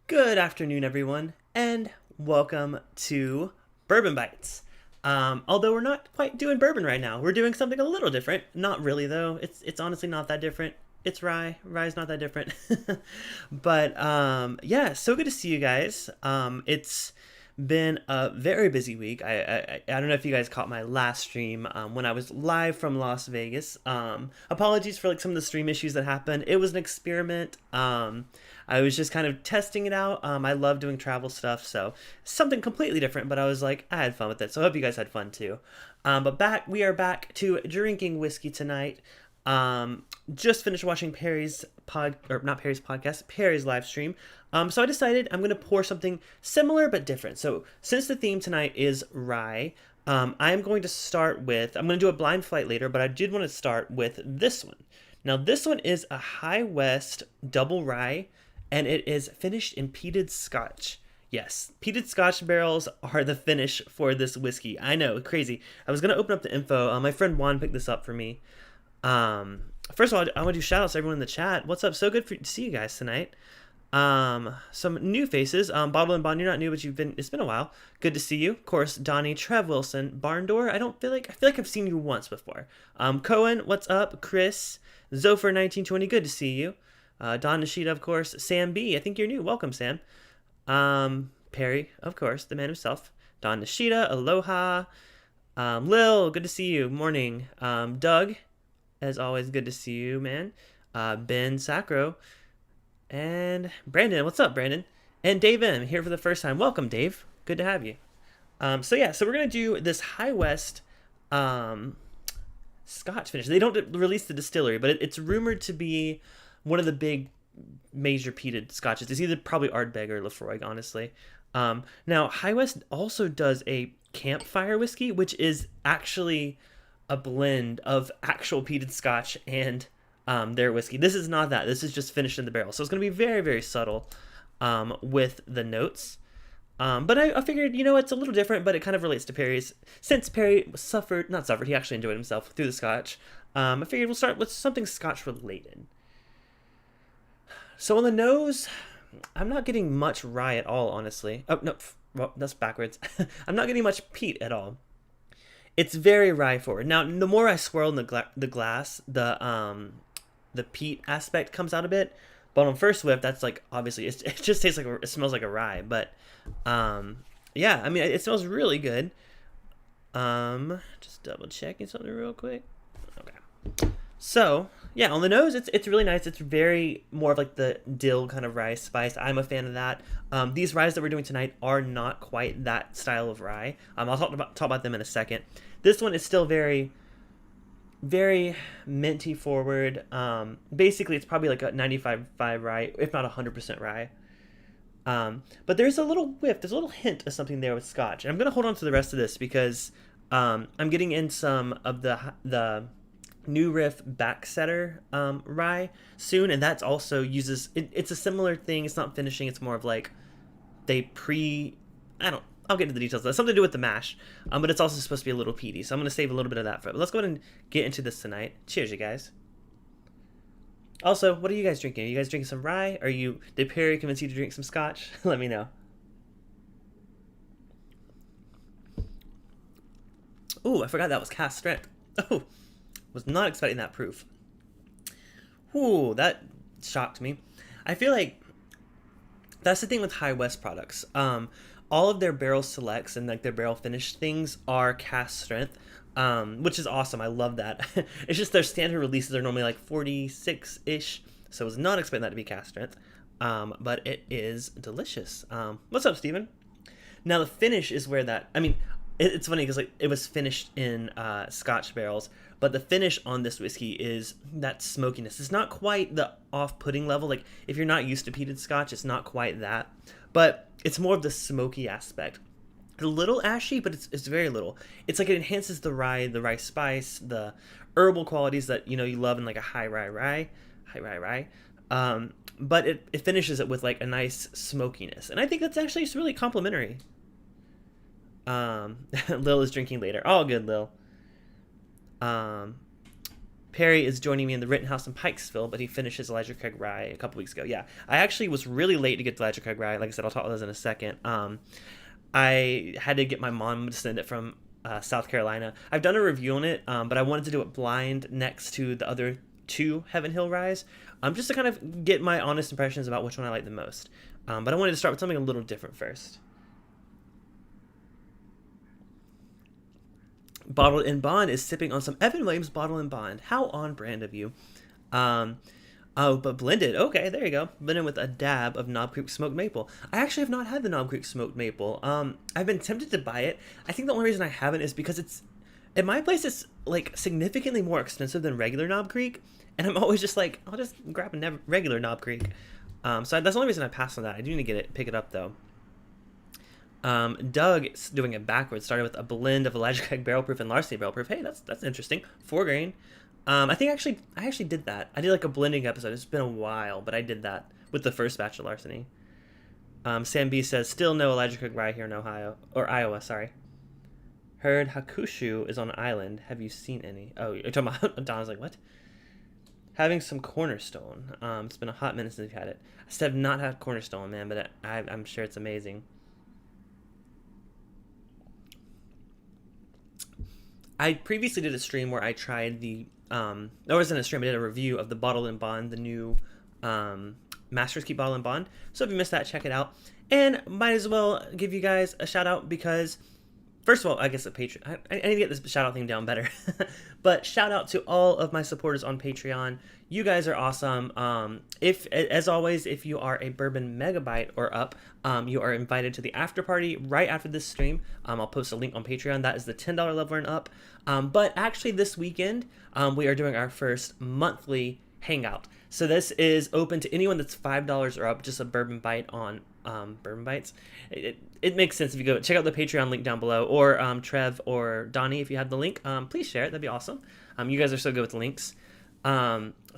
Good afternoon, everyone, and welcome to Bourbon Bytes. Although we're not quite doing bourbon right now, we're doing something a little different. Not really, though. It's honestly not that different. It's rye. Rye's not that different. But yeah, so good to see you guys. It's been a very busy week. I don't know if you guys caught my last stream when I was live from Las Vegas. Apologies for like some of the stream issues that happened. It was an experiment. I was just kind of testing it out. I love doing travel stuff, so something completely different. But I was like, I had fun with it, so I hope you guys had fun too. But we are back to drinking whiskey tonight. Just finished watching Perry's live stream. So I decided I'm gonna pour something similar but different. So since the theme tonight is rye, I'm going to start with. I'm gonna do a blind flight later, but I did want to start with this one. Now this one is a High West double rye, and it is finished in peated Scotch. Yes, peated Scotch barrels are the finish for this whiskey. I know, crazy. I was gonna open up the info. My friend Juan picked this up for me. First of all, I want to do shout outs to everyone in the chat. What's up? So good to see you guys tonight. Some new faces. Bottle and Bond, you're not new, but it's been a while. Good to see you. Of course, Donnie, Trev Wilson, Barndoor. I feel like I've seen you once before. Cohen, what's up? Chris, Zofer1920, good to see you. Don Nishida, of course. Sam B, I think you're new. Welcome, Sam. Perry, of course, the man himself. Don Nishida, aloha. Lil, good to see you. Morning. Doug, as always, good to see you, man. Ben Sacro. And Brandon, what's up, Brandon? And Dave M, here for the first time. Welcome, Dave. Good to have you. So we're going to do this High West Scotch finish. They don't release the distillery, but it's rumored to be one of the big major peated scotches. It's either probably Ardbeg or Lefroy, honestly. Now, High West also does a campfire whiskey, which is actually a blend of actual peated Scotch and their whiskey. This is not that. This is just finished in the barrel. So it's going to be very, very subtle with the notes. But I figured, it's a little different, but it kind of relates to Perry's. Since Perry he actually enjoyed himself through the Scotch. I figured we'll start with something Scotch related. So on the nose, I'm not getting much rye at all, honestly. Oh, no, well, that's backwards. I'm not getting much peat at all. It's very rye forward. Now, the more I swirl in the glass, the peat aspect comes out a bit. But on first whiff, that's like, obviously, it just tastes like, it smells like a rye. But, yeah, I mean, it smells really good. Just double checking something real quick. Okay. So, yeah, on the nose, it's really nice. It's very more of like the dill kind of rye spice. I'm a fan of that. These ryes that we're doing tonight are not quite that style of rye. I'll talk about them in a second. This one is still very, very minty forward. Basically, it's probably like a 95.5 rye, if not 100% rye. But there's a little whiff, there's a little hint of something there with Scotch. And I'm going to hold on to the rest of this because I'm getting in some of the New Riff Backsetter rye soon, and that's also uses it's a similar thing. It's not finishing, it's more of like I'll get into the details. That's something to do with the mash, but it's also supposed to be a little peaty, so I'm going to save a little bit of that for it. But let's go ahead and get into this tonight. Cheers, you guys. Also, what are you guys drinking? Are you guys drinking some rye? Did Perry convince you to drink some Scotch? Let me know. Ooh, I forgot that was cast strength. Oh, was not expecting that proof. Ooh, that shocked me. I feel like that's the thing with High West products. All of their barrel selects and like their barrel finished things are cast strength, which is awesome. I love that. It's just their standard releases are normally like 46-ish, so I was not expecting that to be cast strength. But it is delicious. What's up, Steven? Now the finish is where it's funny because like it was finished in Scotch barrels, but the finish on this whiskey is that smokiness. It's not quite the off-putting level. Like if you're not used to peated Scotch, it's not quite that, but it's more of the smoky aspect. It's a little ashy, but it's very little. It's like it enhances the rye spice, the herbal qualities that you love in like a high rye. But it finishes it with like a nice smokiness, and I think that's actually just really complimentary. Lil is drinking later. All good, Lil. Perry is joining me in the Rittenhouse in Pikesville, but he finished his Elijah Craig Rye a couple weeks ago. Yeah, I actually was really late to get the Elijah Craig Rye. Like I said, I'll talk about those in a second. I had to get my mom to send it from South Carolina. I've done a review on it, but I wanted to do it blind next to the other two Heaven Hill Ryes, just to kind of get my honest impressions about which one I like the most. But I wanted to start with something a little different first. Bottled in Bond is sipping on some Evan Williams Bottled in Bond. How on brand of you. But blended. Okay, there you go. Blended with a dab of Knob Creek Smoked Maple. I actually have not had the Knob Creek Smoked Maple. I've been tempted to buy it. I think the only reason I haven't is because it's, at my place, it's like significantly more expensive than regular Knob Creek. And I'm always just like, I'll just grab a regular Knob Creek. So that's the only reason I passed on that. I do need to pick it up though. Doug is doing it backwards, starting with a blend of Elijah Craig Barrel Proof and Larceny Barrel Proof. Hey, that's interesting. 4 grain. I think I actually did that. I did like a blending episode. It's been a while, but I did that with the first batch of Larceny. Sam B says, still no Elijah Craig Rye here in Iowa, sorry. Heard Hakushu is on an island. Have you seen any? Oh, you're talking about, Don's like, what? Having some Cornerstone. It's been a hot minute since we've had it. I still have not had Cornerstone, man, but I'm sure it's amazing. I previously did a stream where I tried it wasn't a stream, I did a review of the Bottled in Bond, the new Master's Keep Bottled in Bond. So if you missed that, check it out. And might as well give you guys a shout out because, first of all, I guess a Patreon. I need to get this shout out thing down better. But shout out to all of my supporters on Patreon. You guys are awesome. As always, if you are a Bourbon Megabyte or up, you are invited to the after party right after this stream. I'll post a link on Patreon. That is the $10 level and up. But actually this weekend, we are doing our first monthly hangout. So this is open to anyone that's $5 or up, just a Bourbon Bite on Bourbon Bytes. It makes sense if you go check out the Patreon link down below, or Trev or Donnie, if you have the link, please share it. That'd be awesome. You guys are so good with the links.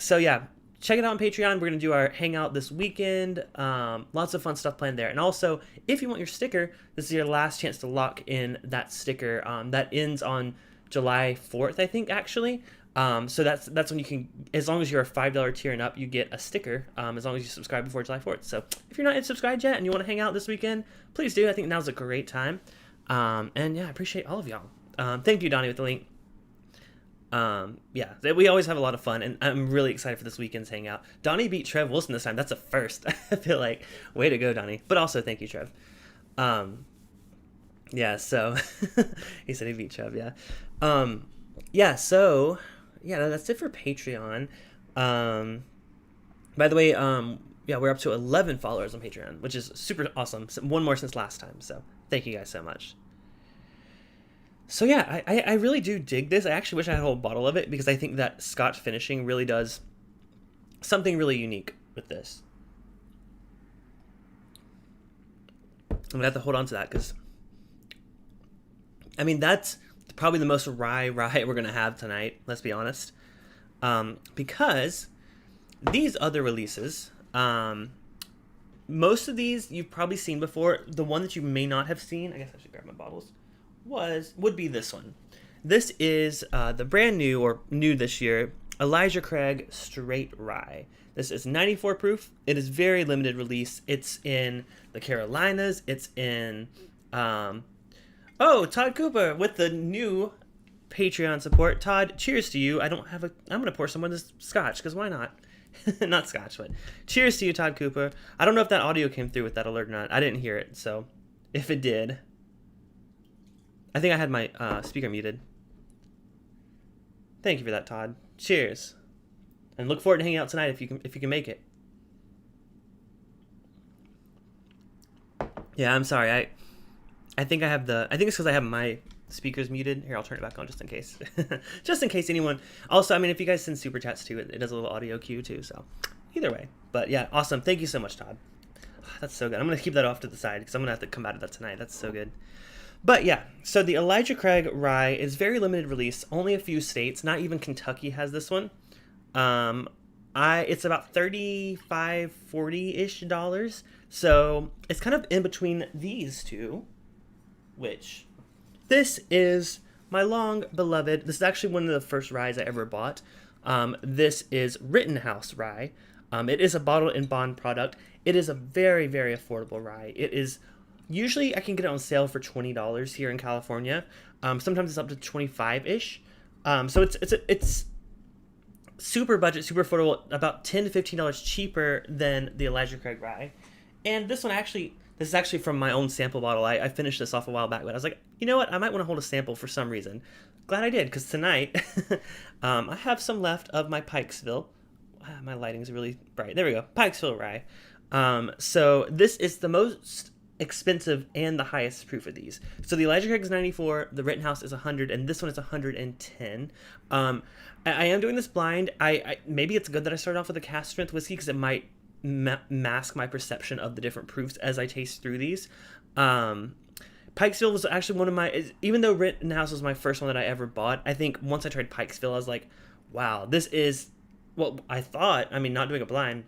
So yeah, check it out on Patreon. We're going to do our hangout this weekend. Lots of fun stuff planned there. And also, if you want your sticker, this is your last chance to lock in that sticker. That ends on July 4th, I think, actually. So that's when you can, as long as you're a $5 tier and up, you get a sticker, as long as you subscribe before July 4th. So if you're not subscribed yet and you want to hang out this weekend, please do. I think now's a great time. And yeah, I appreciate all of y'all. Thank you, Donnie, with the link. Yeah, we always have a lot of fun, and I'm really excited for this weekend's hangout. Donnie beat Trev Wilson this time. That's a first. I feel like, way to go, Donnie. But also, thank you, Trev. Yeah, so he said he beat Trev. Yeah. Yeah, so yeah, that's it for Patreon. By the way, yeah, we're up to 11 followers on Patreon, which is super awesome. One more since last time, so thank you guys so much. So yeah, I really do dig this. I actually wish I had a whole bottle of it because I think that Scotch finishing really does something really unique with this. I'm gonna have to hold on to that because, I mean, that's probably the most rye we're gonna have tonight. Let's be honest, because these other releases, most of these you've probably seen before. The one that you may not have seen, I guess I should grab my bottles, would be this one. This is the brand new, or new this year, Elijah Craig Straight Rye. This is 94 proof. It is very limited release. It's in the Carolinas. It's in oh, Todd Cooper with the new Patreon support. Todd, cheers to you. I'm gonna pour some of this scotch because why not? Not scotch, but cheers to you, Todd Cooper. I don't know if that audio came through with that alert or not. I didn't hear it, so if it did, I think I had my speaker muted. Thank you for that, Todd. Cheers, and look forward to hanging out tonight if you can make it. Yeah, I'm sorry. I think it's because I have my speakers muted. Here, I'll turn it back on just in case. Just in case anyone. Also, I mean, if you guys send super chats too, it does a little audio cue too. So either way, but yeah, awesome. Thank you so much, Todd. That's so good. I'm gonna keep that off to the side because I'm gonna have to come out of that tonight. That's so good. But yeah, so the Elijah Craig Rye is very limited release. Only a few states. Not even Kentucky has this one. It's about $35, $40-ish dollars. So it's kind of in between these two, which this is my long beloved. This is actually one of the first ryes I ever bought. This is Rittenhouse Rye. It is a bottled and bond product. It is a very, very affordable rye. It is usually I can get it on sale for $20 here in California. Sometimes it's up to 25-ish. So it's super budget, super affordable, about $10 to $15 cheaper than the Elijah Craig Rye. And this is actually from my own sample bottle. I finished this off a while back, but I was like, you know what? I might want to hold a sample for some reason. Glad I did, because tonight I have some left of my Pikesville. My lighting's really bright. There we go. Pikesville Rye. So this is the most expensive and the highest proof of these. So the Elijah Craig is 94, the Rittenhouse is 100, and this one is 110. I am doing this blind. I maybe it's good that I started off with a cask strength whiskey because it might mask my perception of the different proofs as I taste through these. Pikesville was actually one of my, even though Rittenhouse was my first one that I ever bought, I think once I tried Pikesville, I was like, wow, this is what I thought. I mean, not doing a blind,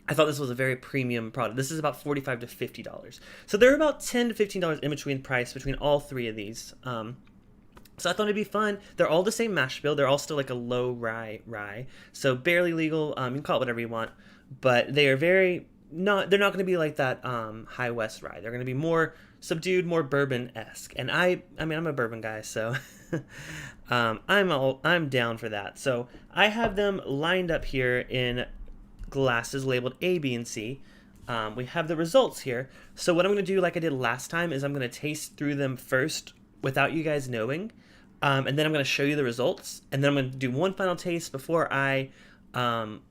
I thought this was a very premium product. This is about $45 to $50. So they're about $10 to $15 in between price between all three of these. So I thought it'd be fun. They're all the same mash bill. They're all still like a low rye. So barely legal. You can call it whatever you want. But they are they're not going to be like that High West rye. They're going to be more subdued, more bourbon-esque. And I mean, I'm a bourbon guy, so I'm down for that. So I have them lined up here in glasses labeled A, B, and C. We have the results here. So what I'm going to do, like I did last time, is I'm going to taste through them first without you guys knowing. And then I'm going to show you the results. And then I'm going to do one final taste before I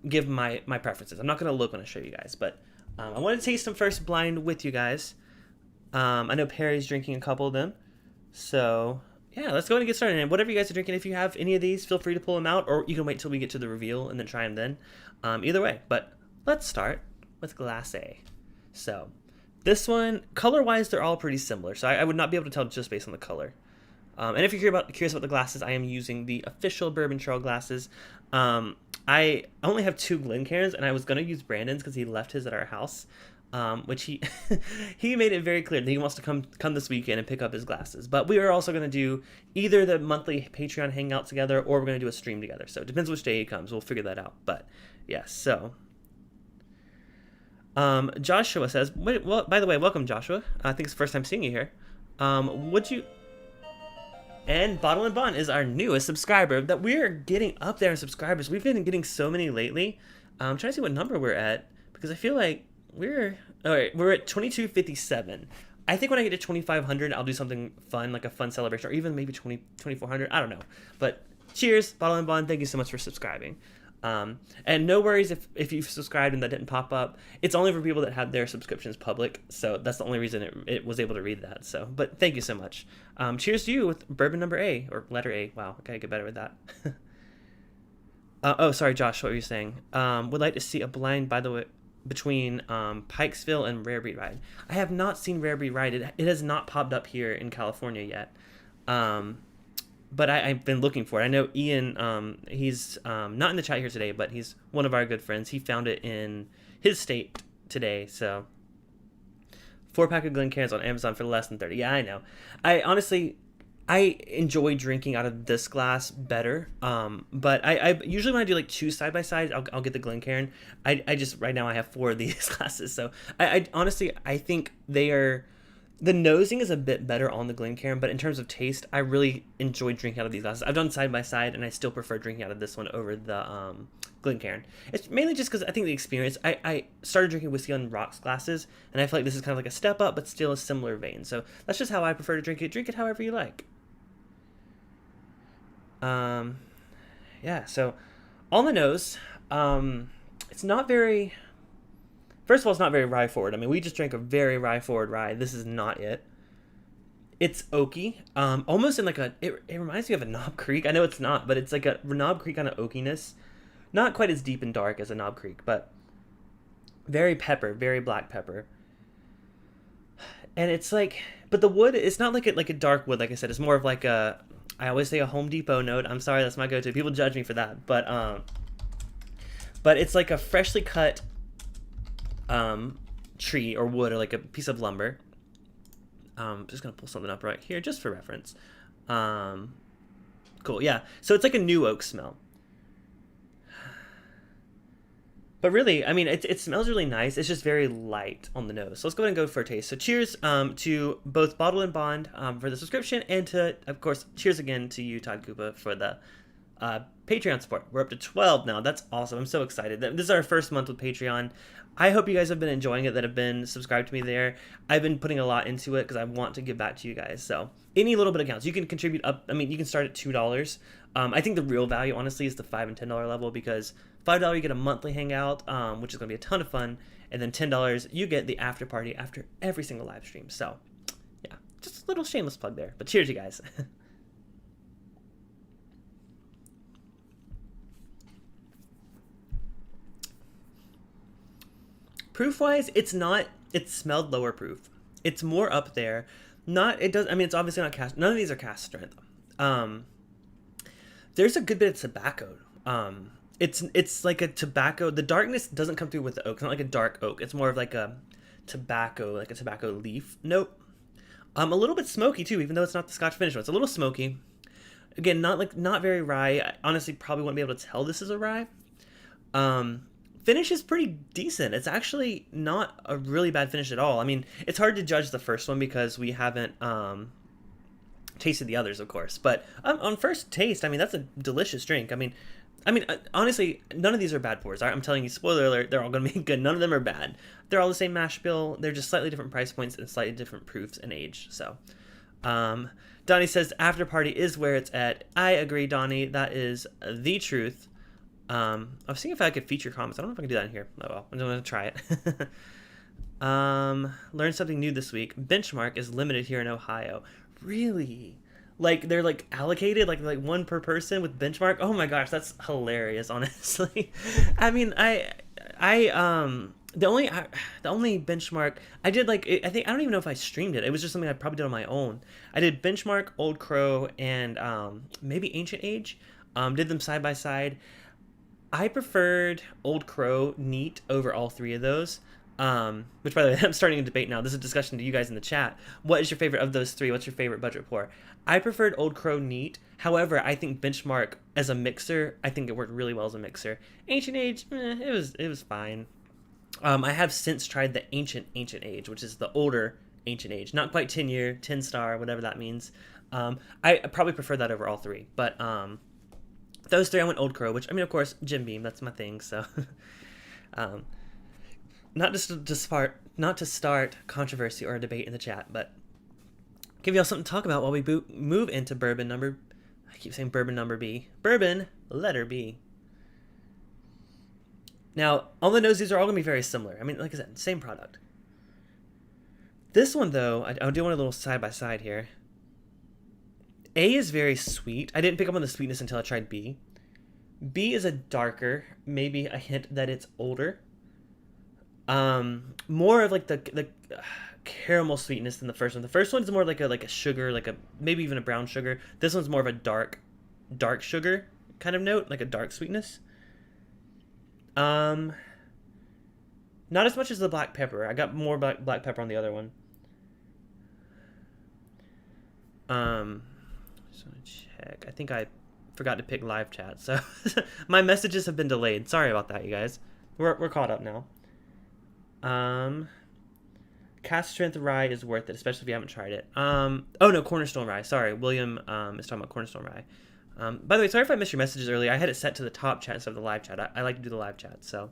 give my preferences. I'm not going to look when I show you guys, but I want to taste them first blind with you guys. I know Perry's drinking a couple of them. So yeah, let's go ahead and get started. And whatever you guys are drinking, if you have any of these, feel free to pull them out, or you can wait till we get to the reveal and then try them then. Either way, but let's start with Glass A. So this one, color-wise, they're all pretty similar. So I would not be able to tell just based on the color. And if you're curious about the glasses, I am using the official Bourbon Trail glasses. I only have 2 Glencairns, and I was going to use Brandon's because he left his at our house, which he he made it very clear that he wants to come this weekend and pick up his glasses. But we are also going to do either the monthly Patreon hangout together, or we're going to do a stream together. So it depends which day he comes. We'll figure that out. But yes, so Joshua says, well, by the way, welcome, Joshua. I think it's the first time seeing you here. Would you... And Bottle and Bond is our newest subscriber that we're getting up there in subscribers. We've been getting so many lately. I'm trying to see what number we're at, because I feel like we're at 2257. I think when I get to 2500, I'll do something fun, like a fun celebration, or even maybe 2400. I don't know. But cheers, Bottle and Bond. Thank you so much for subscribing. And no worries if you've subscribed and that didn't pop up. It's only for people that have their subscriptions public, so that's the only reason it was able to read that. So, but thank you so much. Cheers to you with bourbon number A, or letter A. Wow, okay, get better with that. Oh, sorry, Josh, what were you saying? Would like to see a blind, by the way, between Pikesville and Rare Breed Rye. I have not seen Rare Breed Rye. It has not popped up here in California yet. But I've been looking for it. I know Ian, he's not in the chat here today, but he's one of our good friends. He found it in his state today. So 4-pack of Glencairns on Amazon for less than 30. Yeah, I know. I enjoy drinking out of this glass better. But I usually when I do like 2 side by side, I'll get the Glencairn. I just right now I have 4 of these glasses. So I honestly think they are. The nosing is a bit better on the Glencairn, but in terms of taste, I really enjoy drinking out of these glasses. I've done side by side, and I still prefer drinking out of this one over the Glencairn. It's mainly just because I think the experience. I started drinking whiskey on rocks glasses, and I feel like this is kind of like a step up, but still a similar vein. So that's just how I prefer to drink it. Drink it however you like. Yeah. So on the nose, it's not very. First of all, it's not very rye forward. I mean, we just drank a very rye forward rye. This is not it. It's oaky, almost in like it reminds me of a Knob Creek. I know it's not, but it's like a Knob Creek kind of oakiness. Not quite as deep and dark as a Knob Creek, but very very black pepper. And it's like, but the wood, it's not like a dark wood, like I said. It's more of like I always say a Home Depot note. I'm sorry, that's my go-to. People judge me for that, but it's like a freshly cut tree or wood, or like a piece of lumber. Just gonna pull something up right here just for reference. Cool, yeah. So it's like a new oak smell. But really, I mean, it smells really nice. It's just very light on the nose. So let's go ahead and go for a taste. So cheers to both Bottle and Bond for the subscription, and to, of course, cheers again to you, Todd Koopa, for the Patreon support. We're up to 12 now. That's awesome. I'm so excited. This is our first month with Patreon. I hope you guys have been enjoying it, that have been subscribed to me there. I've been putting a lot into it because I want to give back to you guys. So any little bit of counts. You can contribute up. I mean, you can start at $2. I think the real value, honestly, is the $5 and $10 level, because $5 you get a monthly hangout, which is going to be a ton of fun, and then $10 you get the after party after every single live stream. So yeah, just a little shameless plug there. But cheers, you guys. Proof wise, it smelled lower proof. It's more up there. It's obviously not cast. None of these are cast strength. There's a good bit of tobacco. It's like a tobacco. The darkness doesn't come through with the oak. It's not like a dark oak. It's more of like a tobacco leaf note. A little bit smoky too, even though it's not the Scotch finish one. It's a little smoky. Again, not very rye. I honestly probably wouldn't be able to tell this is a rye. Finish is pretty decent. It's actually not a really bad finish at all. I mean, it's hard to judge the first one because we haven't tasted the others, of course. But on first taste, I mean, that's a delicious drink. I mean, honestly, none of these are bad pours. I'm telling you, spoiler alert, they're all going to be good. None of them are bad. They're all the same mash bill. They're just slightly different price points and slightly different proofs and age. So, Donnie says, after party is where it's at. I agree, Donnie. That is the truth. I was seeing if I could feature comments. I don't know if I can do that in here. Oh well, I'm going to try it. Learned something new this week. Benchmark is limited here in Ohio. Really? Like they're like allocated, like one per person with Benchmark? Oh my gosh, that's hilarious, honestly. I mean, the only Benchmark I did, like, I don't even know if I streamed it. It was just something I probably did on my own. I did Benchmark, Old Crow, and maybe Ancient Age. Did them side by side. I preferred Old Crow neat over all three of those. Which, by the way, I'm starting a debate now. This is a discussion to you guys in the chat. What is your favorite of those three? What's your favorite budget pour? I preferred Old Crow neat. However, I think Benchmark as a mixer, I think it worked really well as a mixer. Ancient Age, it was fine. I have since tried the Ancient Age, which is the older Ancient Age. Not quite 10-year, 10-star, whatever that means. I probably prefer that over all three. But those three, I went Old Crow, which, I mean, of course, Jim Beam, that's my thing, so... Not to start controversy or a debate in the chat, but give y'all something to talk about while we move into bourbon number... I keep saying bourbon number B. Bourbon, letter B. Now, on the nose, these are all going to be very similar. I mean, like I said, same product. This one, though, I do want a little side-by-side here. A is very sweet. I didn't pick up on the sweetness until I tried B. B is a darker, maybe a hint that it's older. More of like the caramel sweetness than the first one. The first one's more like a sugar, like a maybe even a brown sugar. This one's more of a dark sugar kind of note, like a dark sweetness. Not as much as the black pepper. I got more black pepper on the other one. Just want to check. I think I forgot to pick live chat, so my messages have been delayed. Sorry about that, you guys. We're caught up now. Cast strength rye is worth it, especially if you haven't tried it. Oh no, Cornerstone Rye. Sorry, William is talking about Cornerstone Rye. By the way, sorry if I missed your messages earlier. I had it set to the top chat instead of the live chat. I like to do the live chat, so.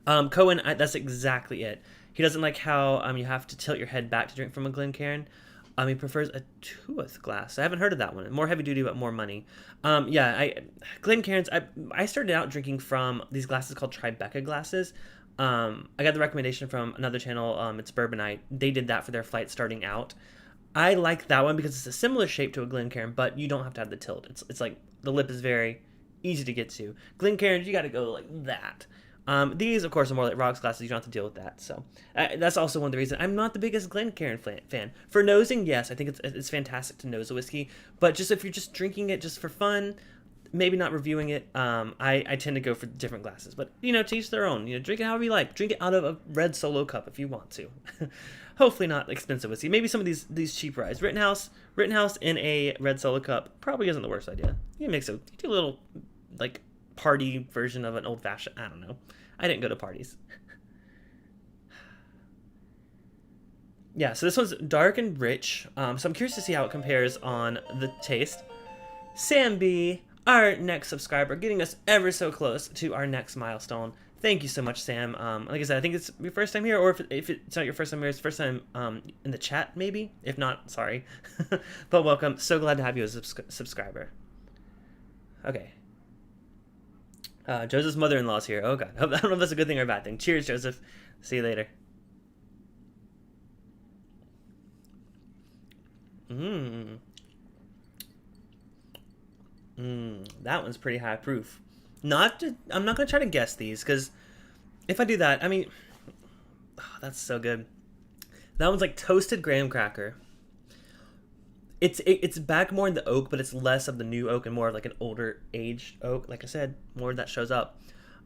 Cohen, that's exactly it. He doesn't like how you have to tilt your head back to drink from a Glencairn. He prefers a 2th glass. I haven't heard of that one. More heavy duty, but more money. Glencairns. I started out drinking from these glasses called Tribeca glasses. I got the recommendation from another channel. It's Bourbonite. They did that for their flight starting out. I like that one because it's a similar shape to a Glencairn, but you don't have to have the tilt. It's like the lip is very easy to get to. Glencairns, you got to go like that. These, of course, are more like rocks glasses. You don't have to deal with that. So that's also one of the reasons I'm not the biggest Glencairn fan. For nosing, yes, I think it's fantastic to nose a whiskey. But just if you're just drinking it just for fun, maybe not reviewing it, I tend to go for different glasses. But, to each their own. Drink it however you like. Drink it out of a red Solo cup if you want to. Hopefully not expensive whiskey. Maybe some of these cheap ryes. Rittenhouse in a red Solo cup probably isn't the worst idea. You can mix it. You do a little, like, party version of an old fashioned. I don't know. I didn't go to parties. Yeah, so this one's dark and rich. So I'm curious to see how it compares on the taste. Sam B, our next subscriber, getting us ever so close to our next milestone. Thank you so much, Sam. Like I said, I think it's your first time here, or if it's not your first time here, it's first time in the chat, maybe. If not, sorry. But welcome. So glad to have you as a subscriber. Okay. Joseph's mother-in-law's here. Oh, God. I don't know if that's a good thing or a bad thing. Cheers, Joseph. See you later. That one's pretty high proof. I'm not going to try to guess these, because if I do that, I mean, that's so good. That one's like toasted graham cracker. It's back more in the oak, but it's less of the new oak and more of like an older aged oak. Like I said, more of that shows up.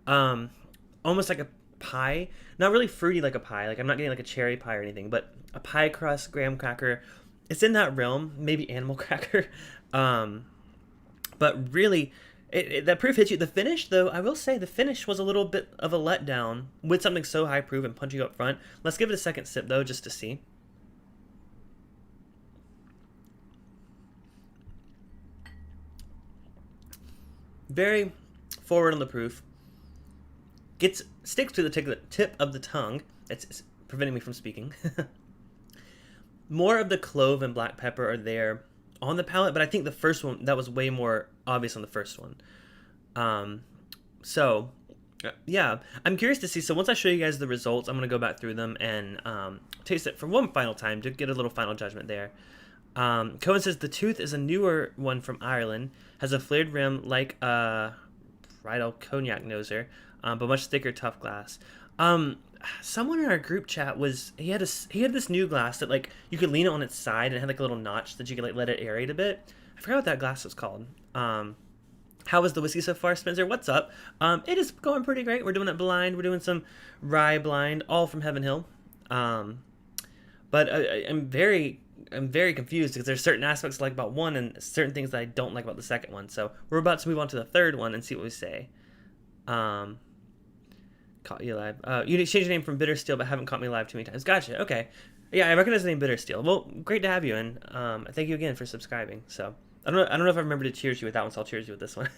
Almost like a pie. Not really fruity like a pie. Like I'm not getting like a cherry pie or anything, but a pie crust graham cracker. It's in that realm. Maybe animal cracker. But really, that proof hits you. The finish, though, I will say the finish was a little bit of a letdown with something so high proof and punchy up front. Let's give it a second sip, though, just to see. Very forward on the proof. Sticks to the tip of the tongue. It's preventing me from speaking. More of the clove and black pepper are there on the palate, but I think the first one, that was way more obvious on the first one. So, yeah, I'm curious to see. So once I show you guys the results, I'm going to go back through them and taste it for one final time to get a little final judgment there. Cohen says the Tooth is a newer one from Ireland, has a flared rim like a bridal cognac noser, but much thicker, tough glass. Someone in our group chat he had this new glass that like you could lean it on its side and it had like a little notch that you could like let it aerate a bit. I forgot what that glass was called. How is the whiskey so far, Spencer? What's up? It is going pretty great. We're doing it blind. We're doing some rye blind, all from Heaven Hill. But I'm very confused because there's certain aspects I like about one and certain things that I don't like about the second one. So we're about to move on to the third one and see what we say. Caught you live. You changed your name from Bitter Steel, but haven't caught me live too many times. Gotcha. Okay. Yeah, I recognize the name Bitter Steel. Well, great to have you, and thank you again for subscribing. So I don't know if I remember to cheers you with that one, so I'll cheers you with this one.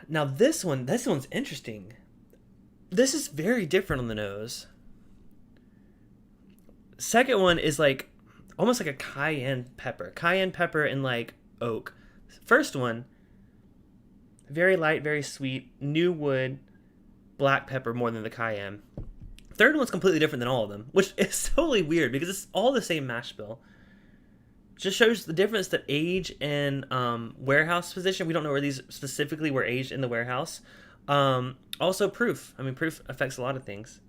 Now this one's interesting. This is very different on the nose. Second one is like almost like a cayenne pepper and like oak. First one, very light, very sweet, new wood, black pepper more than the cayenne. Third one's completely different than all of them, which is totally weird because it's all the same mash bill. Just shows the difference that age and warehouse position. We don't know where these specifically were aged in the warehouse. Also proof. I mean, proof affects a lot of things.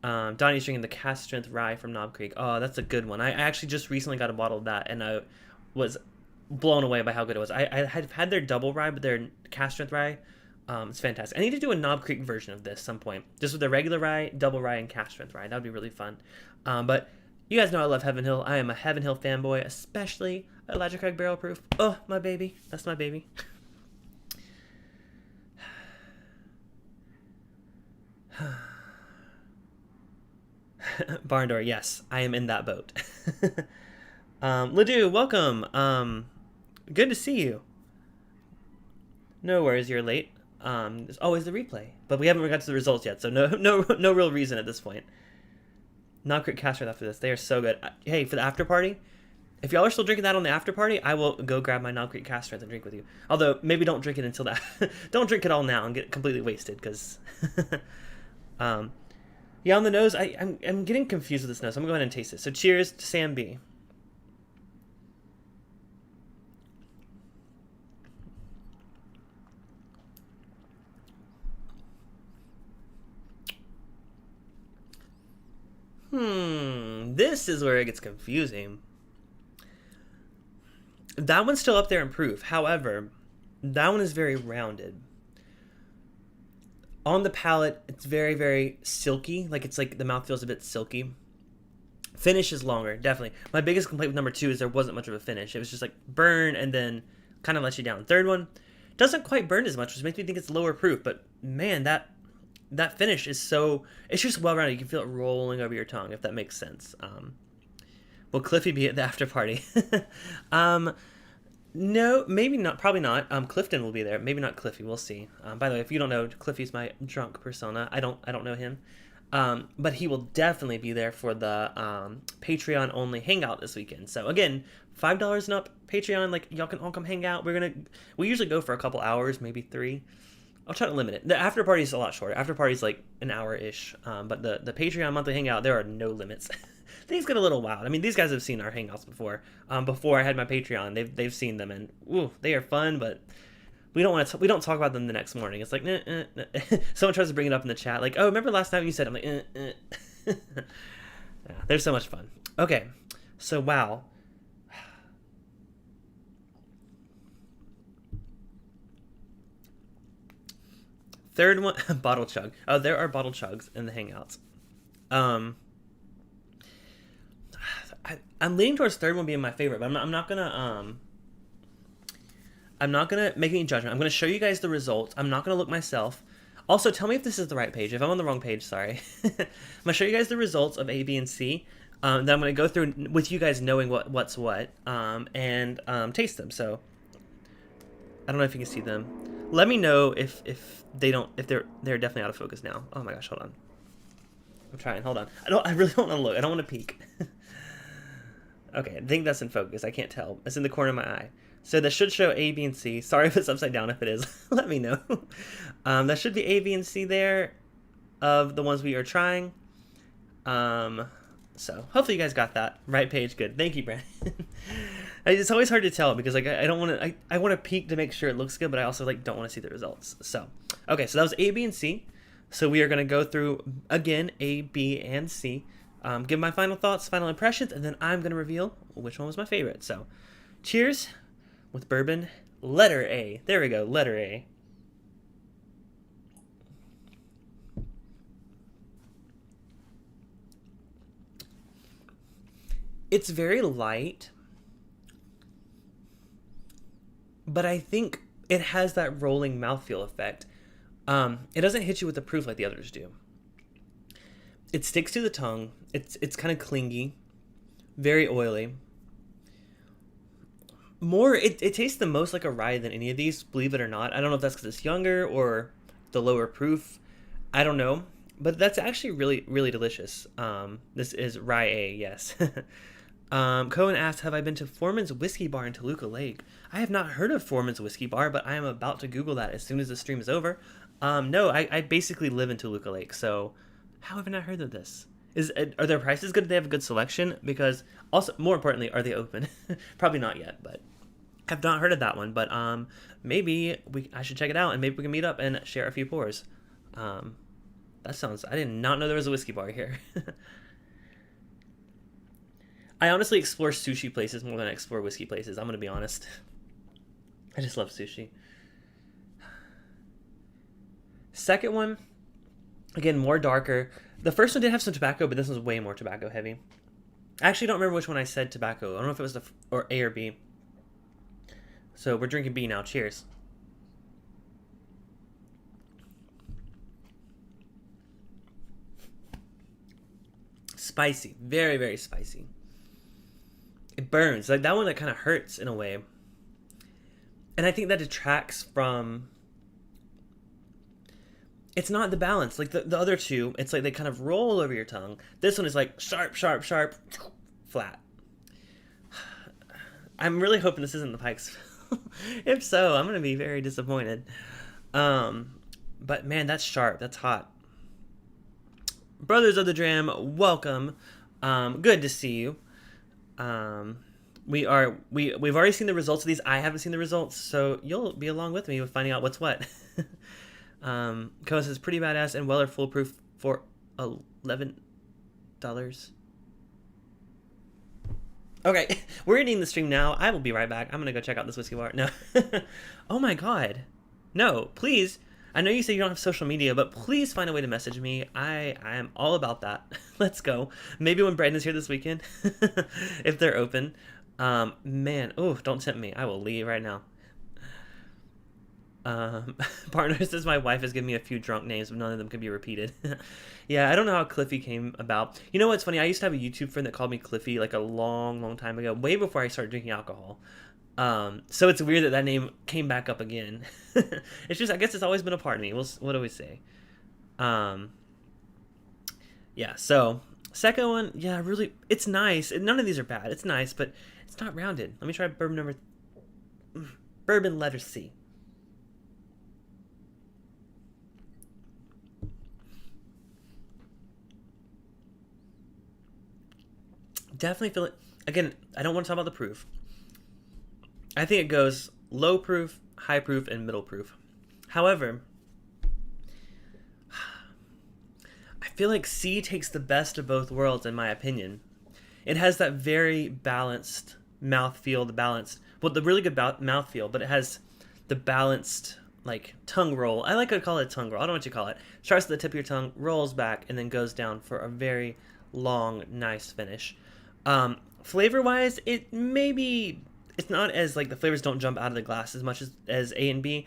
Donnie's drinking the cast strength rye from Knob Creek. Oh, that's a good one. I actually just recently got a bottle of that, and I was blown away by how good it was. I had their double rye, but their cast strength rye, it's fantastic. I need to do a Knob Creek version of this some point, just with the regular rye, double rye, and cast strength rye. That would be really fun. But you guys know I love Heaven Hill. I am a Heaven Hill fanboy, especially Elijah Craig Barrel Proof. Oh, my baby. That's my baby. Barn door, yes, I am in that boat. Ledoux, welcome. Good to see you. No worries, you're late. There's always the replay, but we haven't got to the results yet, so no real reason at this point. Knob Creek Cast Strength after this, they are so good. Hey, for the after party, if y'all are still drinking that on the after party, I will go grab my Knob Creek Cast Strength and drink with you. Although maybe don't drink it until that. Don't drink it all now and get completely wasted, because. Yeah, on the nose, I'm getting confused with this nose. I'm going to go ahead and taste it. So cheers to Sam B. This is where it gets confusing. That one's still up there in proof. However, that one is very rounded. On the palate, it's very, very silky. Like, it's like the mouth feels a bit silky. Finish is longer, definitely. My biggest complaint with number 2 is there wasn't much of a finish. It was just like burn and then kind of lets you down. Third one doesn't quite burn as much, which makes me think it's lower proof. But man, that finish is it's just well rounded. You can feel it rolling over your tongue, if that makes sense. Will Cliffy be at the after party? No, maybe not. Probably not. Clifton will be there. Maybe not Cliffy. We'll see. By the way, if you don't know, Cliffy's my drunk persona. I don't know him. But he will definitely be there for the Patreon only hangout this weekend. So again, $5 and up Patreon. Like, y'all can all come hang out. We usually go for a couple hours, maybe 3. I'll try to limit it. The after party is a lot shorter. After party is like an hour ish. But the Patreon monthly hangout, there are no limits. Things get a little wild. I mean, these guys have seen our hangouts before. Before I had my Patreon, they've seen them, and they are fun. But we don't talk about them the next morning. It's like, someone tries to bring it up in the chat, like, oh, remember last night you said? I'm like, Yeah, they're so much fun. Okay, so wow. Third one, bottle chug. Oh, there are bottle chugs in the hangouts. I'm leaning towards third one being my favorite, but I'm not gonna make any judgment. I'm gonna show you guys the results. I'm not gonna look myself. Also, tell me if this is the right page. If I'm on the wrong page, sorry. I'm gonna show you guys the results of A, B, and C. Then I'm gonna go through with you guys knowing what's what, and taste them. So I don't know if you can see them. Let me know if they're definitely out of focus now. Oh my gosh, hold on. I'm trying. Hold on. I really don't want to look. I don't want to peek. Okay, I think that's in focus. I can't tell. It's in the corner of my eye. So that should show A, B, and C. Sorry if it's upside down. If it is, let me know. That should be A, B, and C there of the ones we are trying. So hopefully you guys got that right page. Good. Thank you, Brandon. It's always hard to tell because like I don't want to. I want to peek to make sure it looks good, but I also like don't want to see the results. So okay, so that was A, B, and C. So we are going to go through again A, B, and C. Give my final thoughts, final impressions, and then I'm going to reveal which one was my favorite. So, cheers with bourbon, letter A. There we go, letter A. It's very light, but I think it has that rolling mouthfeel effect. It doesn't hit you with the proof like the others do. It sticks to the tongue. It's kind of clingy, very oily. It tastes the most like a rye than any of these, believe it or not. I don't know if that's because it's younger or the lower proof. I don't know, but that's actually really, really delicious. This is Rye A, yes. Cohen asked, have I been to Foreman's Whiskey Bar in Toluca Lake? I have not heard of Foreman's Whiskey Bar, but I am about to Google that as soon as the stream is over. No, I basically live in Toluca Lake, so how have I not heard of this? Are their prices good? Do they have a good selection? Because also, more importantly, are they open? Probably not yet, but I've not heard of that one. But maybe I should check it out, and maybe we can meet up and share a few pours. I did not know there was a whiskey bar here. I honestly explore sushi places more than I explore whiskey places. I'm going to be honest. I just love sushi. Second one, again, more darker. The first one did have some tobacco, but this one's way more tobacco heavy. I actually don't remember which one I said tobacco. I don't know if it was or A or B. So we're drinking B now. Cheers. Spicy. Very, very spicy. It burns. Like that one that kind of hurts in a way. And I think that detracts from... It's not the balance. Like the other two, it's like they kind of roll over your tongue. This one is like sharp, sharp, sharp, flat. I'm really hoping this isn't the Pikes. If so, I'm going to be very disappointed. But man, that's sharp. That's hot. Brothers of the Dram, welcome. Good to see you. We've already seen the results of these. I haven't seen the results, so you'll be along with me with finding out what's what. Koa says pretty badass and Weller foolproof for $11. Okay, we're ending the stream now. I will be right back. I'm gonna go check out this whiskey bar. No. Oh my god. No, please. I know you say you don't have social media, but please find a way to message me. I am all about that. Let's go. Maybe when Brandon's here this weekend, if they're open. Man, oh, don't tempt me. I will leave right now. Um, Partner says my wife has given me a few drunk names, but none of them can be repeated. Yeah, I don't know how Cliffy came about. You know what's funny? I used to have a YouTube friend that called me Cliffy like a long, long time ago, way before I started drinking alcohol. So it's weird that that name came back up again. It's just, I guess it's always been a part of me. What do we say? Um, yeah, so second one, yeah, really, it's nice. None of these are bad. It's nice, but it's not rounded. Let me try bourbon letter C. Definitely feel it. Again, I don't want to talk about the proof. I think it goes low proof, high proof, and middle proof. However, I feel like C takes the best of both worlds, in my opinion. It has that very balanced mouthfeel, the really good mouthfeel, but it has the balanced, like, tongue roll. I like to call it a tongue roll. I don't know what you call it. Starts at the tip of your tongue, rolls back, and then goes down for a very long, nice finish. Flavor wise, it's not as like the flavors don't jump out of the glass as much as A and B.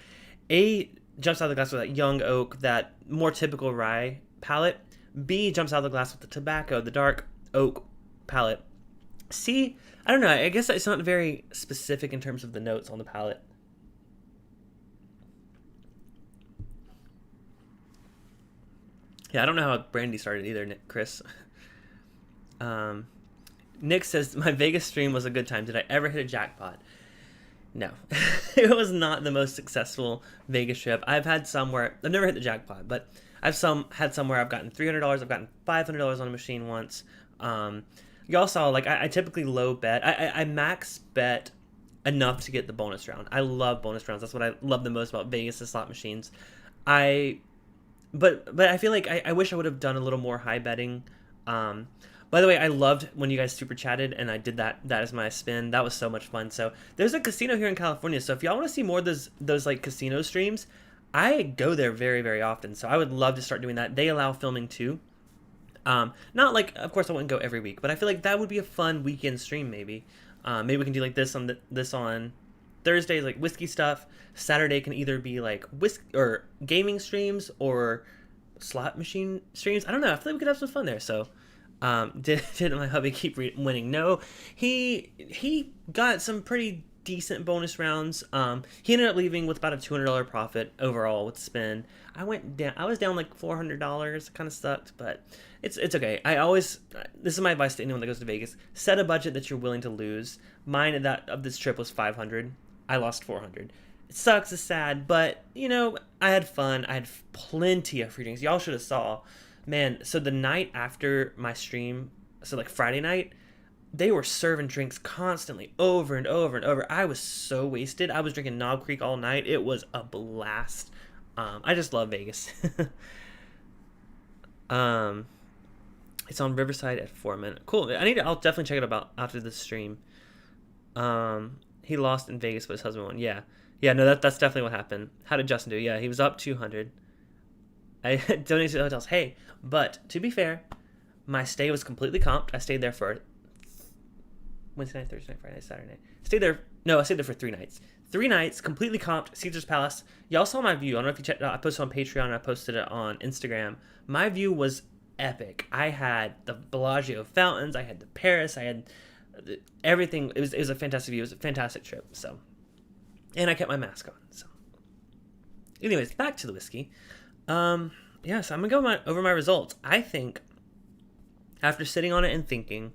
A jumps out of the glass with that young oak, that more typical rye palate. B jumps out of the glass with the tobacco, the dark oak palate. C, I don't know. I guess it's not very specific in terms of the notes on the palate. Yeah, I don't know how brandy started either, Chris. Um, Nick says, my Vegas stream was a good time. Did I ever hit a jackpot? No. It was not the most successful Vegas trip. I've had some where, I've never hit the jackpot, but had some where I've gotten $300, I've gotten $500 on a machine once. Y'all saw, like, I typically low bet. I max bet enough to get the bonus round. I love bonus rounds. That's what I love the most about Vegas, the slot machines. I, but I feel like I wish I would have done a little more high betting. By the way, I loved when you guys super chatted and I did that as my spin. That was so much fun. So there's a casino here in California. So if y'all want to see more of those like casino streams, I go there very, very often. So I would love to start doing that. They allow filming too. Not like, of course I wouldn't go every week, but I feel like that would be a fun weekend stream maybe. Maybe we can do like this on Thursday, like whiskey stuff. Saturday can either be like whiskey or gaming streams or slot machine streams. I don't know. I feel like we could have some fun there. So did my hubby keep winning? No, he got some pretty decent bonus rounds. He ended up leaving with about a $200 profit overall with spin. I was down like $400. Kind of sucked, but it's okay. This is my advice to anyone that goes to Vegas: set a budget that you're willing to lose. Mine of this trip was $500. I lost $400. It sucks. It's sad, but I had fun. I had plenty of free drinks. Y'all should have saw. Man, so the night after my stream, so like Friday night, they were serving drinks constantly over and over and over. I was so wasted. I was drinking Knob Creek all night. It was a blast. I just love Vegas. It's on Riverside at 4 minutes. Cool. I'll definitely check it out after the stream. He lost in Vegas, but his husband won. Yeah. Yeah, no, that's definitely what happened. How did Justin do? Yeah, he was up 200. I donated to the hotels. Hey, but to be fair, my stay was completely comped. I stayed there for Wednesday night, Thursday night, Friday night, Saturday night. I stayed there for 3 nights. 3 nights, completely comped, Caesar's Palace. Y'all saw my view. I don't know if you checked it out. I posted on Patreon and I posted it on Instagram. My view was epic. I had the Bellagio fountains. I had the Paris. I had everything. It was a fantastic view. It was a fantastic trip. So, and I kept my mask on. So, anyways, back to the whiskey. Yes, I'm gonna go over my results. I think after sitting on it and thinking,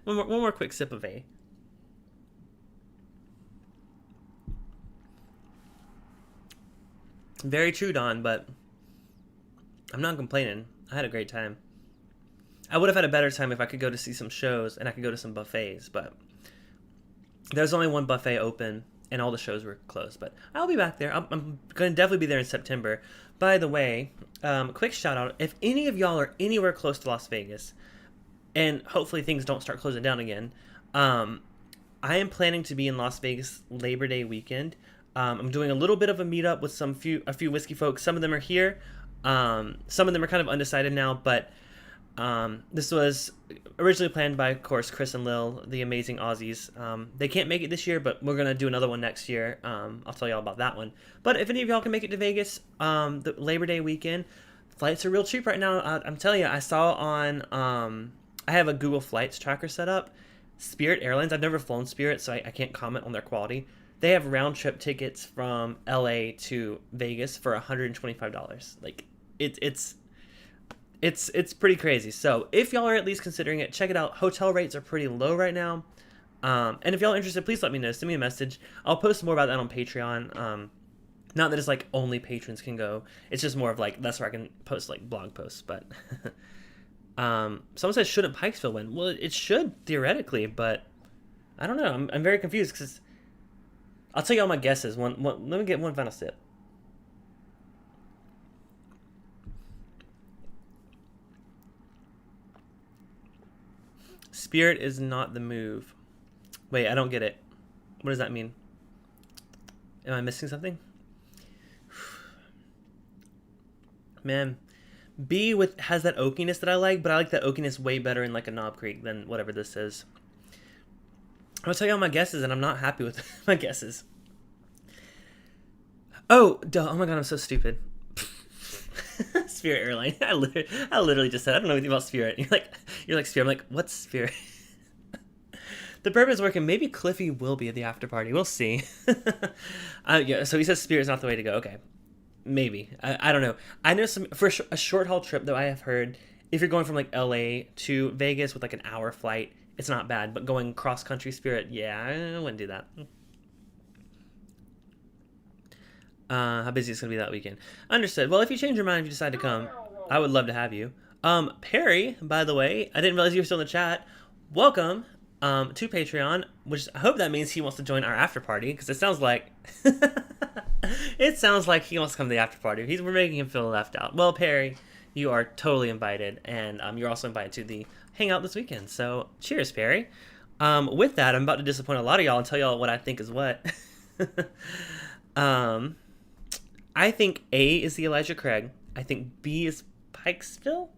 one more quick sip of A. Very true, Don, but I'm not complaining. I had a great time. I would have had a better time if I could go to see some shows and I could go to some buffets, but there's only one buffet open and all the shows were closed. But I'll be back there. I'm going to definitely be there in September. By the way, quick shout out. If any of y'all are anywhere close to Las Vegas, and hopefully things don't start closing down again, I am planning to be in Las Vegas Labor Day weekend. I'm doing a little bit of a meetup with a few whiskey folks. Some of them are here. Some of them are kind of undecided now, but This was originally planned by, of course, Chris and Lil, the amazing Aussies. They can't make it this year, but we're gonna do another one next year. I'll tell y'all about that one. But if any of y'all can make it to Vegas, the Labor Day weekend, flights are real cheap right now. I'm telling you, I saw on, I have a Google Flights tracker set up. Spirit Airlines. I've never flown Spirit, so I can't comment on their quality. They have round trip tickets from LA to Vegas for $125. Like it's pretty crazy. So if y'all are at least considering it, check it out. Hotel rates are pretty low right now. And if y'all are interested, please let me know. Send me a message. I'll post more about that on Patreon. Not that it's like only patrons can go. It's just more of like that's where I can post like blog posts. But someone says shouldn't Pikesville win? Well, it should theoretically, but I don't know. I'm very confused because I'll tell you all my guesses. Let me get one final sip. Spirit is not the move. Wait, I don't get it. What does that mean? Am I missing something? Man, B has that oakiness that I like, but I like that oakiness way better in like a Knob Creek than whatever this is. I'll tell you all my guesses, and I'm not happy with my guesses. Oh, duh. Oh my god, I'm so stupid. Spirit Airline. I literally just said I don't know anything about Spirit. You're like Spirit. I'm like, what's Spirit? The bourbon is working. Maybe Cliffy will be at the after party. We'll see. Yeah. So he says Spirit is not the way to go. Okay, maybe. I don't know. I know for a short haul trip though. I have heard if you're going from like LA to Vegas with like an hour flight, it's not bad. But going cross country Spirit, yeah, I wouldn't do that. How busy it's gonna be that weekend. Understood. Well, if you change your mind, if you decide to come, I would love to have you. Perry, by the way, I didn't realize you were still in the chat. Welcome to Patreon, which I hope that means he wants to join our after party, because it sounds like it sounds like he wants to come to the after party. We're making him feel left out. Well, Perry, you are totally invited, and you're also invited to the hangout this weekend. So cheers, Perry. With that, I'm about to disappoint a lot of y'all and tell y'all what I think is what. I think A is the Elijah Craig. I think B is Pikesville.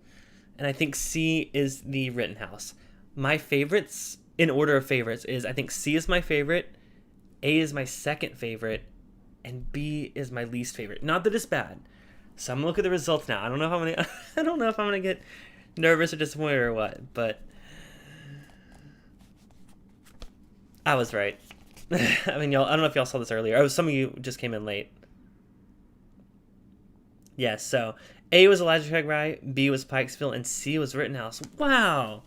And I think C is the Rittenhouse. My favorites, in order of favorites, is I think C is my favorite, A is my second favorite, and B is my least favorite. Not that it's bad. So I'm gonna look at the results now. I don't know if I'm gonna get nervous or disappointed or what, but I was right. I mean, y'all. I don't know if y'all saw this earlier. Oh, some of you just came in late. Yes, so A was Elijah Craig Rye, B was Pikesville, and C was Rittenhouse. Wow.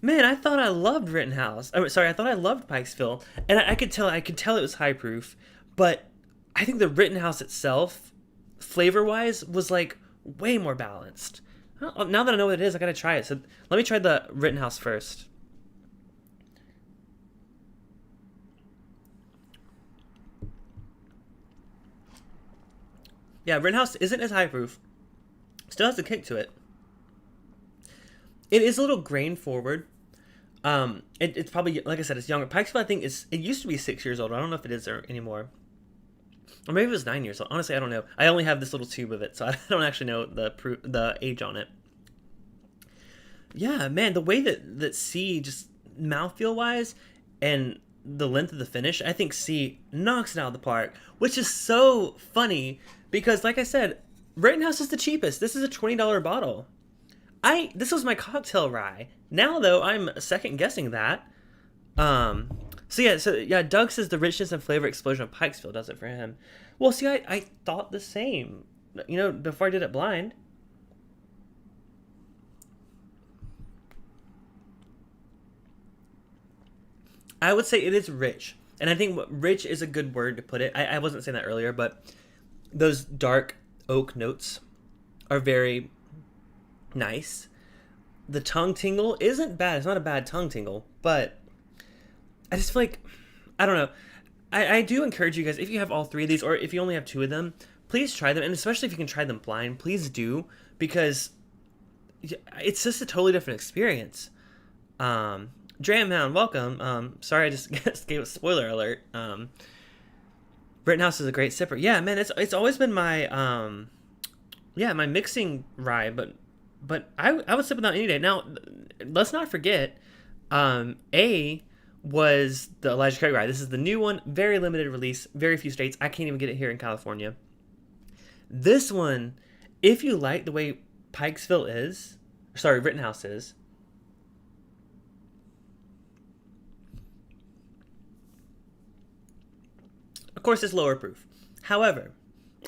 Man, I thought I loved Rittenhouse. I thought I loved Pikesville. And I could tell it was high proof, but I think the Rittenhouse itself, flavor-wise, was like way more balanced. Now that I know what it is, I gotta try it. So let me try the Rittenhouse first. Yeah, Rittenhouse isn't as high proof. Still has a kick to it. It is a little grain forward. It's probably, like I said, it's younger. Pikesville, I think, it used to be 6 years old. I don't know if it is anymore. Or maybe it was 9 years old. Honestly, I don't know. I only have this little tube of it, so I don't actually know the age on it. Yeah, man, the way that C, just mouthfeel-wise, and the length of the finish, I think C knocks it out of the park, which is so funny, because, like I said, Rittenhouse is the cheapest. This is a $20 bottle. This was my cocktail rye. Now, though, I'm second guessing that. So yeah, Doug says the richness and flavor explosion of Pikesville does it for him. Well, see, I thought the same, before I did it blind. I would say it is rich. And I think rich is a good word to put it. I wasn't saying that earlier, but those dark oak notes are very nice. The tongue tingle isn't bad. It's not a bad tongue tingle, but I just feel like, I don't know. I do encourage you guys, if you have all three of these, or if you only have two of them, please try them. And especially if you can try them blind, please do, because it's just a totally different experience. Dram Hound, welcome. Sorry, I just gave a spoiler alert. Rittenhouse is a great sipper. Yeah, man, it's always been my my mixing rye, but but I would sip it out any day. Now, let's not forget, A was the Elijah Craig Rye. This is the new one, very limited release, very few states. I can't even get it here in California. This one, if you like the way Rittenhouse is, of course, it's lower proof. However,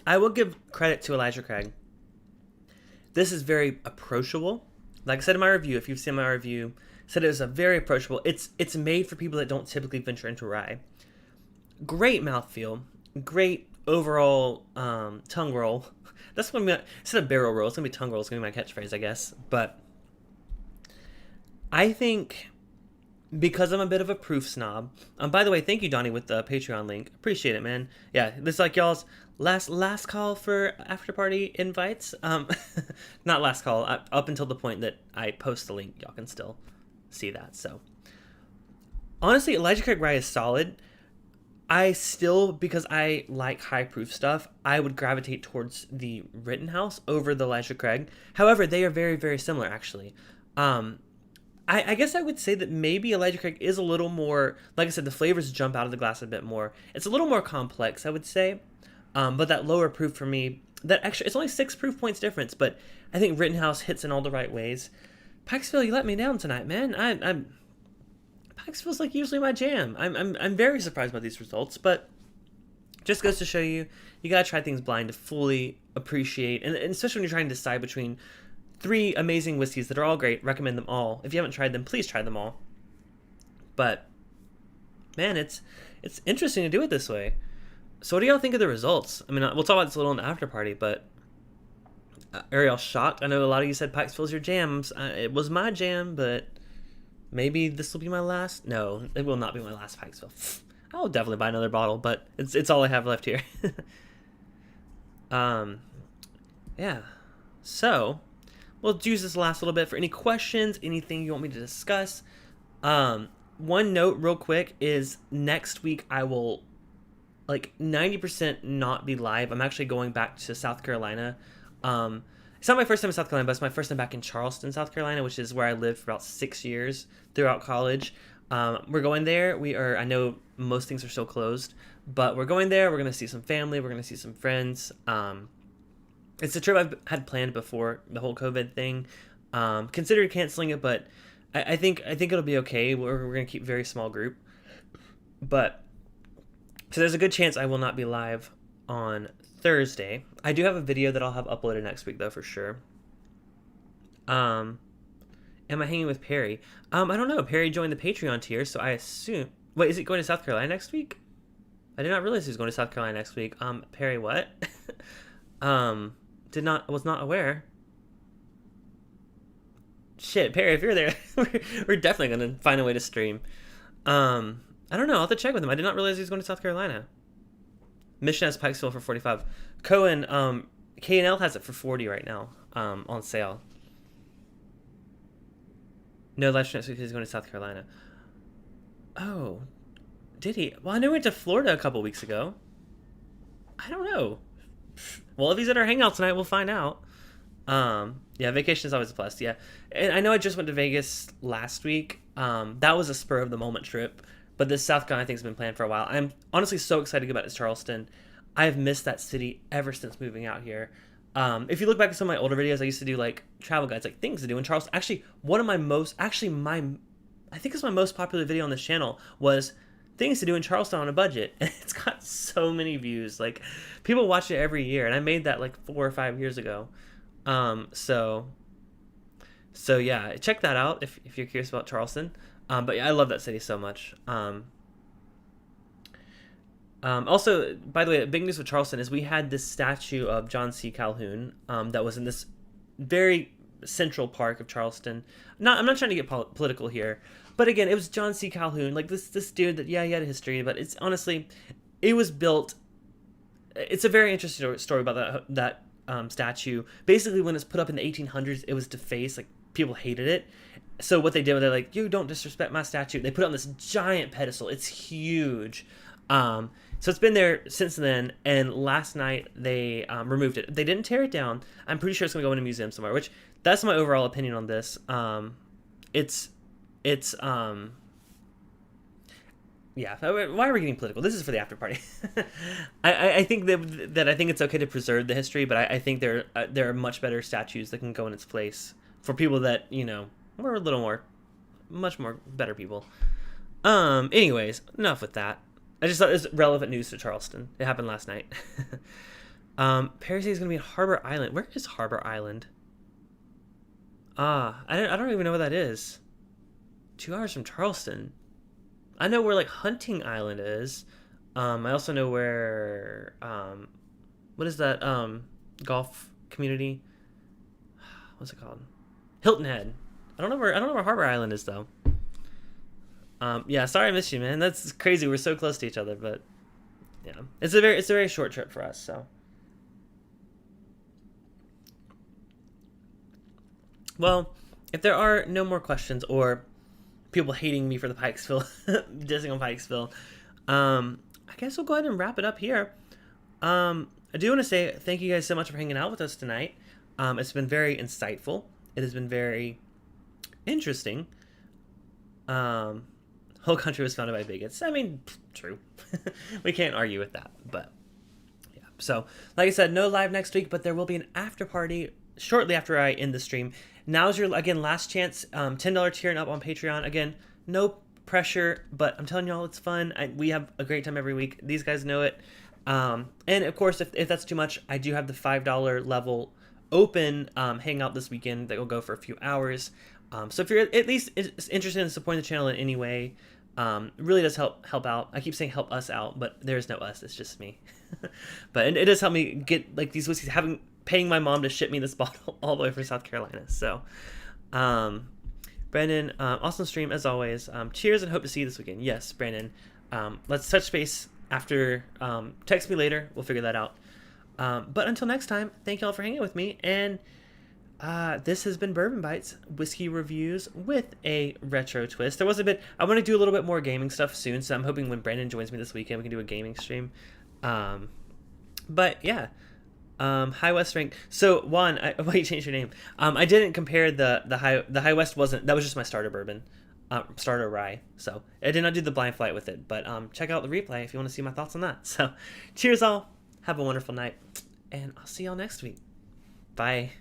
I will give credit to Elijah Craig. This is very approachable. Like I said in my review, if you've seen my review, said it was a very approachable. It's made for people that don't typically venture into rye. Great mouthfeel, great overall tongue roll. That's what instead of barrel roll, it's gonna be tongue roll. It's gonna be my catchphrase, I guess. But I think because I'm a bit of a proof snob. By the way, thank you, Donnie, with the Patreon link. Appreciate it, man. Yeah, this is like y'all's last call for after party invites. Not last call. Up until the point that I post the link, y'all can still see that. So honestly, Elijah Craig Rye is solid. I still, because I like high proof stuff, I would gravitate towards the Rittenhouse over the Elijah Craig. However, they are very, very similar, actually. I guess I would say that maybe Elijah Craig is a little more, like I said, the flavors jump out of the glass a bit more. It's a little more complex, I would say. But that lower proof for me, that actually, it's only 6 proof points difference, but I think Rittenhouse hits in all the right ways. Pikesville, you let me down tonight, man. Pikesville's like usually my jam. I'm very surprised by these results, but just goes to show you gotta try things blind to fully appreciate, and especially when you're trying to decide between 3 amazing whiskeys that are all great. Recommend them all. If you haven't tried them, please try them all. But man, it's interesting to do it this way. So what do y'all think of the results? I mean, we'll talk about this a little in the after party, but are y'all shocked? I know a lot of you said Pikesville's your jams. It was my jam, but maybe this will be my last. No, it will not be my last Pikesville. I'll definitely buy another bottle, but it's all I have left here. Yeah. So we'll use this last little bit for any questions, anything you want me to discuss. One note real quick is next week I will 90% not be live. I'm actually going back to South Carolina. It's not my first time in South Carolina, but it's my first time back in Charleston, South Carolina, which is where I lived for about 6 years throughout college. We're going there. I know most things are still closed, but we're going there. We're going to see some family. We're going to see some friends. It's a trip I've had planned before the whole COVID thing. Considered canceling it, but I think it'll be okay. We're going to keep a very small group. So there's a good chance I will not be live on Thursday. I do have a video that I'll have uploaded next week, though, for sure. Am I hanging with Perry? I don't know. Perry joined the Patreon tier, so I assume... Wait, is he going to South Carolina next week? I did not realize he was going to South Carolina next week. Perry, what? Was not aware. Shit, Perry, if you're there, we're definitely going to find a way to stream. I don't know. I'll have to check with him. I did not realize he was going to South Carolina. Mission has Pikesville for 45. Cohen, K&L has it for 40 right now, on sale. No live stream next week. He's going to South Carolina. Oh, did he? Well, I knew he went to Florida a couple weeks ago. I don't know. Well, if he's at our hangout tonight, we'll find out. Yeah, vacation is always a plus. Yeah, and I know I just went to Vegas last week. That was a spur of the moment trip. But this South Carolina thing's been planned for a while. I'm honestly so excited to go back to Charleston. I've missed that city ever since moving out here. If you look back at some of my older videos, I used to do travel guides, things to do in Charleston. Actually, I think it's my most popular video on this channel was things to do in Charleston on a budget. And it's got so many views. People watch it every year, and I made that 4 or 5 years ago. So yeah, check that out if you're curious about Charleston. But yeah, I love that city so much. Also, by the way, big news with Charleston is we had this statue of John C. Calhoun that was in this very central park of Charleston. I'm not trying to get political here, but again, it was John C. Calhoun, this dude that, yeah, he had a history, but it's honestly, it was built. It's a very interesting story about that statue. Basically, when it's put up in the 1800s, it was defaced. People hated it. So what they did, they're like, you don't disrespect my statue. They put it on this giant pedestal. It's huge. So it's been there since then, and last night they removed it. They didn't tear it down. I'm pretty sure it's going to go in a museum somewhere, which that's my overall opinion on this. It's it's yeah. Why are we getting political? This is for the after party. I think that I think it's okay to preserve the history, but I think there are much better statues that can go in its place for people that were a little more, much more better people. Anyways, enough with that. I just thought it was relevant news to Charleston. It happened last night. Perry says is gonna be in Harbor Island. Where is Harbor Island? I don't even know where that is. 2 hours from Charleston. I know where like Hunting Island is. I also know where what is that golf community? What's it called? Hilton Head. I don't know where Harbor Island is though. Yeah, sorry I missed you, man. That's crazy. We're so close to each other, but yeah, it's a very short trip for us. So, well, if there are no more questions or people hating me for the Pikesville, dissing on Pikesville, I guess we'll go ahead and wrap it up here. I do want to say thank you guys so much for hanging out with us tonight. It's been very insightful. It has been very interesting. Whole country was founded by bigots. I mean, true. We can't argue with that. But yeah. So, like I said, no live next week, but there will be an after party shortly after I end the stream. Now's your, again, last chance. $10 tier and up on Patreon. Again, no pressure, but I'm telling y'all it's fun. We have a great time every week. These guys know it. And of course, if that's too much, I do have the $5 level open hangout this weekend that will go for a few hours. So if you're at least interested in supporting the channel in any way, it really does help out. I keep saying help us out, but there's no us. It's just me. But it does help me get like these whiskeys, paying my mom to ship me this bottle all the way from South Carolina. So, Brandon, awesome stream as always. Cheers and hope to see you this weekend. Yes, Brandon. Let's touch base after. Text me later. We'll figure that out. But until next time, thank y'all for hanging with me. And this has been Bourbon Bytes whiskey reviews with a retro twist. There was a bit. I want to do a little bit more gaming stuff soon, so I'm hoping when Brandon joins me this weekend, we can do a gaming stream. But yeah. High West rank. So Juan, why you changed your name? I didn't compare the High West wasn't. That was just my starter bourbon, starter rye. So I did not do the blind flight with it. But check out the replay if you want to see my thoughts on that. So cheers all. Have a wonderful night, and I'll see y'all next week. Bye.